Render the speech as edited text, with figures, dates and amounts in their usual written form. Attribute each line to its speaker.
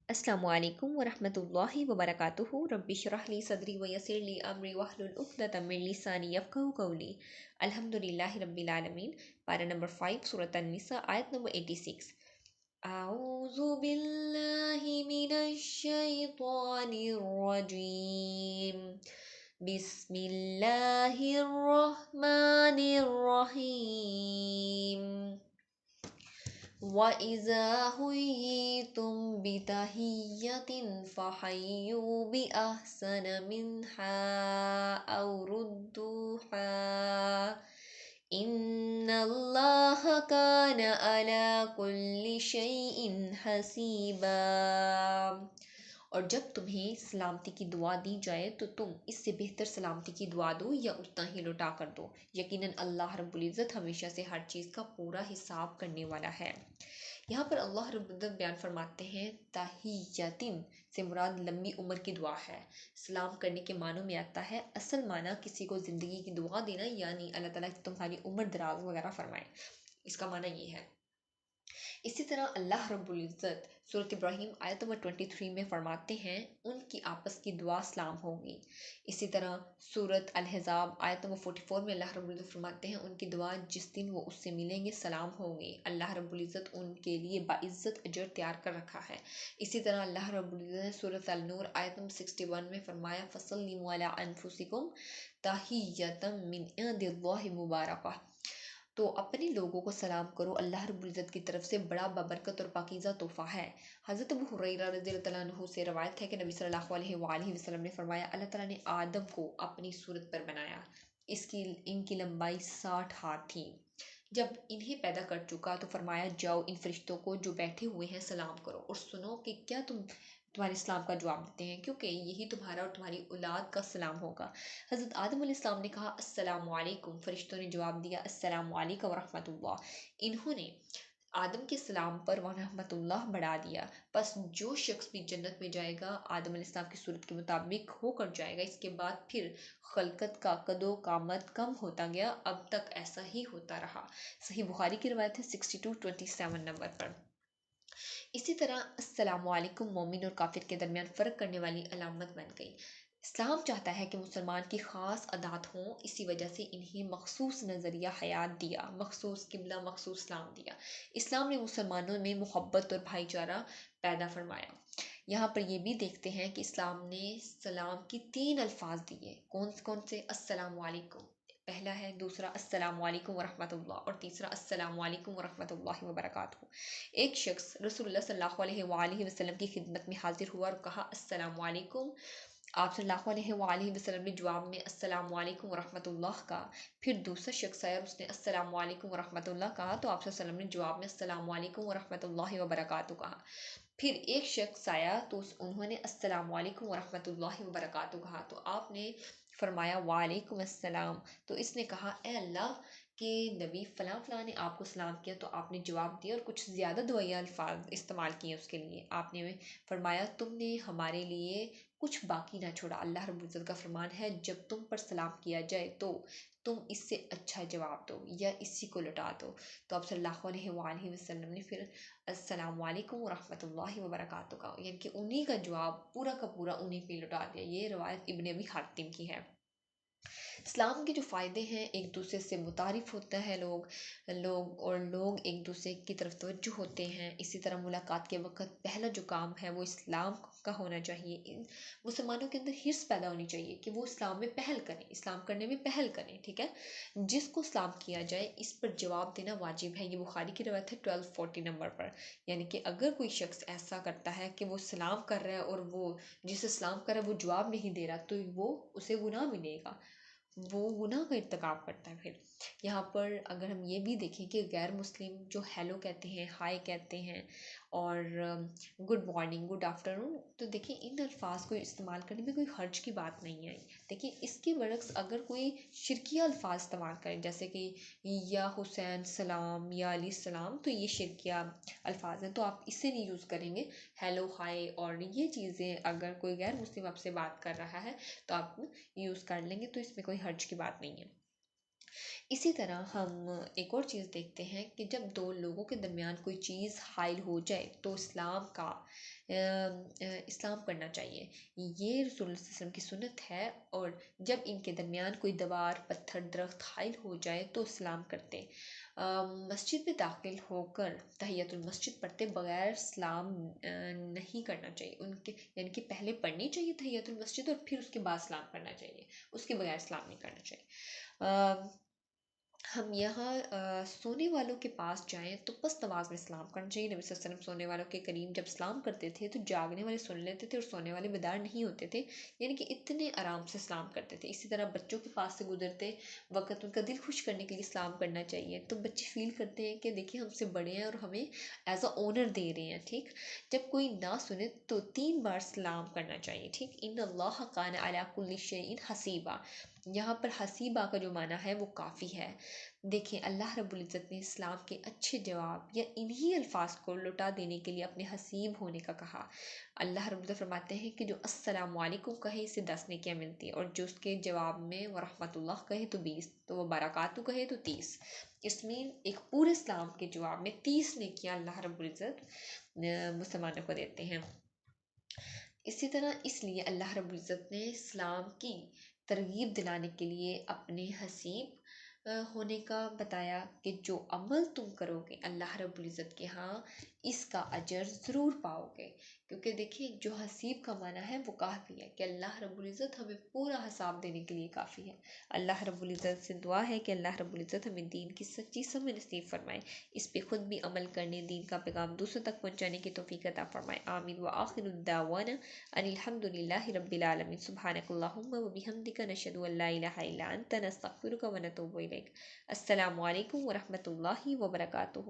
Speaker 1: अस्सलामु अलैकुम वरहमतुल्लाहि वबरकातुहू रब्बि इश्रह ली सदरी वयस्सिर ली अमरी वहलुल उक़दतम मिन लिसानी यफ़क़हू क़ौली। अल्हम्दुलिल्लाहि रब्बिल आलमीन। पारा नंबर 5 सूरत अन-निसा आयत नंबर 86। अऊज़ु बिल्लाहि मिनश शैतानिर रजीम। बिस्मिल्लाहिर रहमानिर रहीम। वइज़ा हुय्यितुम बितहिय्यतिन फहय्यू बिअहसन मिन्हा औ रुद्दूहा इन्नल्लाह कान अला कुल्लि शैइन हसीबा। और जब तुम्हें सलामती की दुआ दी जाए तो तुम इससे बेहतर सलामती की दुआ दो या उतना ही लौटा कर दो। यकीनन अल्लाह रब्बुल इज़्ज़त हमेशा से हर चीज़ का पूरा हिसाब करने वाला है। यहाँ पर अल्लाह रब्बुल इज़्ज़त बयान फरमाते हैं ताहियतिन से मुराद लंबी उम्र की दुआ है। सलाम करने के मानों में आता है असल माना किसी को ज़िंदगी की दुआ देना, यानी अल्लाह ताला तुम्हारी उम्र दराज वगैरह फरमाए, इसका माना ये है। इसी तरह अल्लाह रब्बुल इज़्ज़त सूरत इब्राहीम आयत नंबर 23 में फरमाते हैं उनकी आपस की दुआ सलाम होगी। इसी तरह सूरत अल-अहज़ाब आयत नंबर 44 में अल्लाह रब्बुल इज़्ज़त फरमाते हैं उनकी दुआ जिस दिन वो उससे मिलेंगे सलाम होगी। अल्लाह रब्बुल इज़्ज़त उनके लिए बाइज़्ज़त अजर तैयार कर रखा है। इसी तरह अल्लाह रब्बुल इज़्ज़त ने सूरत अल-नूर आयत नंबर 61 में फरमाया फसल्लिमु अला अनफुसिकुम ताहियतम मिन इंदिल्लाहि मुबारका। तो अपने लोगों को सलाम करो, अल्लाह रब्बुल इज़्ज़त की तरफ से बड़ा बबरकत और पाकीज़ा तोहफ़ा है। हज़रत अबू हुरैरा रज़ियल्लाहु तआला अन्हु से रवायत है कि नबी सल्लल्लाहु अलैहि वसल्लम ने फरमाया अल्लाह ताला ने आदम को अपनी सूरत पर बनाया। इनकी लंबाई 60 हाथ थी। जब इन्हें पैदा कर चुका तो फरमाया जाओ इन फरिश्तों को जो बैठे हुए हैं सलाम करो और सुनो कि क्या तुम्हारे सलाम का जवाब देते हैं, क्योंकि यही तुम्हारा और तुम्हारी औलाद का सलाम होगा। हज़रत आदम अलैहिस्सलाम ने कहा अस्सलामु अलैकुम। फरिश्तों ने जवाब दिया अस्सलामु अलैका व रहमतुल्लाह। इन्होंने आदम के सलाम पर व रहमतुल्लाह बढ़ा दिया। बस जो शख्स भी जन्नत में जाएगा आदम अलैहिस्सलाम की सूरत के मुताबिक होकर जाएगा। इसके बाद फिर खलकत का कदो कामत कम होता गया, अब तक ऐसा ही होता रहा। सही बुखारी की रवायत है 6227 नंबर पर। इसी तरह अस्सलामु अलैकुम मोमिन और काफिर के दरमियान फ़र्क करने वाली अलामत बन गई। इस्लाम चाहता है कि मुसलमान की ख़ास अदात हों, इसी वजह से इन्हें मखसूस नज़रिया हयात दिया, मखसूस किबला, मखसूस इस्लाम दिया। इस्लाम ने मुसलमानों में मोहब्बत और भाईचारा पैदा फरमाया। यहाँ पर ये भी देखते हैं कि इस्लाम ने सलाम की 3 अल्फाज दिए। कौन कौन से? अस्सलामु अलैकुम पहला है, दूसरा अस्सलामु अलैकुम वरहमतुल्लाह और तीसरा अस्सलामु अलैकुम वरहमतुल्लाहि वबरकातुहू। एक शख्स रसूलुल्लाह सल्लल्लाहु अलैहि वसल्लम की खिदमत में हाजिर हुआ और कहा अस्सलामु अलैकुम। आप सल्लल्लाहु अलैहि वसल्लम ने जवाब में अस्सलामु अलैकुम वरहमतुल्लाह कहा। फिर दूसरा शख्स आया और उसने अस्सलामु अलैकुम वरहमतुल्लाह कहा तो आप सल्लल्लाहु अलैहि वसल्लम ने जवाब में अस्सलामु अलैकुम वरहमतुल्लाहि वबरकातुहू कहा। फिर एक शख्स आया तो उन्होंने अस्सलामु अलैकुम वरहमतुल्लाहि वबरकातुहू कहा तो आपने फरमाया वालेकुम अस्सलाम। तो इसने कहा ए अल्लाह के नबी फ़लाँ फ़लाँ ने आपको सलाम किया तो आपने जवाब दिया और कुछ ज़्यादा दुआया अल्फाज इस्तेमाल किए उसके लिए। आपने फरमाया तुमने हमारे लिए कुछ बाकी ना छोड़ा। अल्लाह रब्बुल इज़्ज़त का फरमान है जब तुम पर सलाम किया जाए तो तुम इससे अच्छा जवाब दो या इसी को लौटा दो। तो आप सल्लल्लाहु अलैहि वसल्लम ने फिर अस्सलामु अलैकुम व रहमतुल्लाहि व बरकातुहू का, यानी कि उन्हीं का जवाब पूरा का पूरा उन्हीं पे लौटा दिया। ये रवायत इब्न अबी हातिम की है। इस्लाम के जो फ़ायदे हैं, एक दूसरे से मुतारिफ़ होता है लोग लोग एक दूसरे की तरफ तवज्जो होते हैं। इसी तरह मुलाकात के वक़्त पहला जो काम है वो इस्लाम का होना चाहिए। इन मुसलमानों के अंदर हिर्स पैदा होनी चाहिए कि वो इस्लाम में पहल करें, इस्लाम करने में पहल करें, ठीक है। जिसको सलाम किया जाए इस पर जवाब देना वाजिब है। ये बुखारी की रवायत है 1240 नंबर पर। यानी कि अगर कोई शख्स ऐसा करता है कि वो सलाम कर रहा है और वो जिसे सलाम कर रहा है वो जवाब नहीं दे रहा तो वो उसे गुनाह मिलेगा, वो गुनाह का इर्तिकाब करता है। फिर यहाँ पर अगर हम ये भी देखें कि गैर मुस्लिम जो हेलो कहते हैं, हाय कहते हैं और गुड मॉर्निंग, गुड आफ्टरनून, तो देखिए इन अल्फाज को इस्तेमाल करने में कोई हर्ज की बात नहीं आई। देखिए इसके बरक्स अगर कोई शिरकिया अल्फाज इस्तेमाल करें जैसे कि या हुसैन सलाम या अली सलाम, तो ये शिरकिया अल्फाज हैं, तो आप इसे नहीं यूज़ करेंगे। हेलो हाय और ये चीज़ें अगर कोई गैर मुस्लिम आपसे बात कर रहा है तो आप यूज़ कर लेंगे, तो इसमें कोई हर्ज की बात नहीं है। इसी तरह हम एक और चीज़ देखते हैं कि जब दो लोगों के दरमियान कोई चीज़ हाइल हो जाए तो इस्लाम का اسلام کرنا چاہیے۔ یہ رسول اللہ صلی اللہ علیہ وسلم کی سنت ہے، اور جب ان کے درمیان کوئی دیوار، پتھر، درخت حائل ہو جائے تو سلام کرتے۔ مسجد میں داخل ہو کر تحیۃ المسجد پڑھتے بغیر سلام نہیں کرنا چاہیے، ان کے یعنی کہ پہلے پڑھنی چاہیے تحیۃ المسجد اور پھر اس کے بعد سلام کرنا چاہیے، اس کے بغیر سلام نہیں کرنا چاہیے۔ ہم یہاں سونے والوں کے پاس جائیں تو پست آواز میں سلام کرنا چاہیے۔ نبی صلی اللہ علیہ وسلم سونے والوں کے قریب جب سلام کرتے تھے تو جاگنے والے سن لیتے تھے اور سونے والے بیدار نہیں ہوتے تھے، یعنی کہ اتنے آرام سے سلام کرتے تھے۔ اسی طرح بچوں کے پاس سے گزرتے وقت ان کا دل خوش کرنے کے لیے سلام کرنا چاہیے، تو بچے فیل کرتے ہیں کہ دیکھیں ہم سے بڑے ہیں اور ہمیں ایز اے اونر دے رہے ہیں، ٹھیک۔ جب کوئی نہ سنے تو 3 بار سلام کرنا چاہیے، ٹھیک۔ ان اللہ کان علی کل شیء حسیبا، یہاں پر حسیبہ کا جو معنی ہے وہ کافی ہے۔ دیکھیں اللہ رب العزت نے اسلام کے اچھے جواب یا انہی الفاظ کو لوٹا دینے کے لیے اپنے حسیب ہونے کا کہا۔ اللہ رب العزت فرماتے ہیں کہ جو السلام علیکم کہے اسے 10 نیکیاں ملتی ہیں، اور جو اس کے جواب میں ورحمۃ اللہ کہے تو 20، تو وہ برکاتہ کہے تو 30۔ اس میں ایک پورے اسلام کے جواب میں 30 نیکیاں اللہ رب العزت مسلمانوں کو دیتے ہیں۔ اسی طرح اس لیے اللہ رب العزت نے اسلام کی ترغیب دلانے کے لیے اپنے حسیب ہونے کا بتایا کہ جو عمل تم کرو گے اللہ رب العزت کے ہاں اس کا اجر ضرور پاؤ گے، کیونکہ دیکھیں جو حسیب کا معنی ہے وہ کافی ہے، کہ اللہ رب العزت ہمیں پورا حساب دینے کے لیے کافی ہے۔ اللہ رب العزت سے دعا ہے کہ اللہ رب العزت ہمیں دین کی سچی سمجھ نصیب فرمائے، اس پہ خود بھی عمل کرنے، دین کا پیغام دوسروں تک پہنچانے کی توفیق عطا فرمائے، آمین۔ وآخر الدعوانا ان الحمد للہ رب العالمین، سبحانک اللہم وبحمدک، نشہد ان لا الہ الا انت، نستغفرک ونتوب الیک۔ السلام علیکم ورحمۃ اللہ وبرکاتہ۔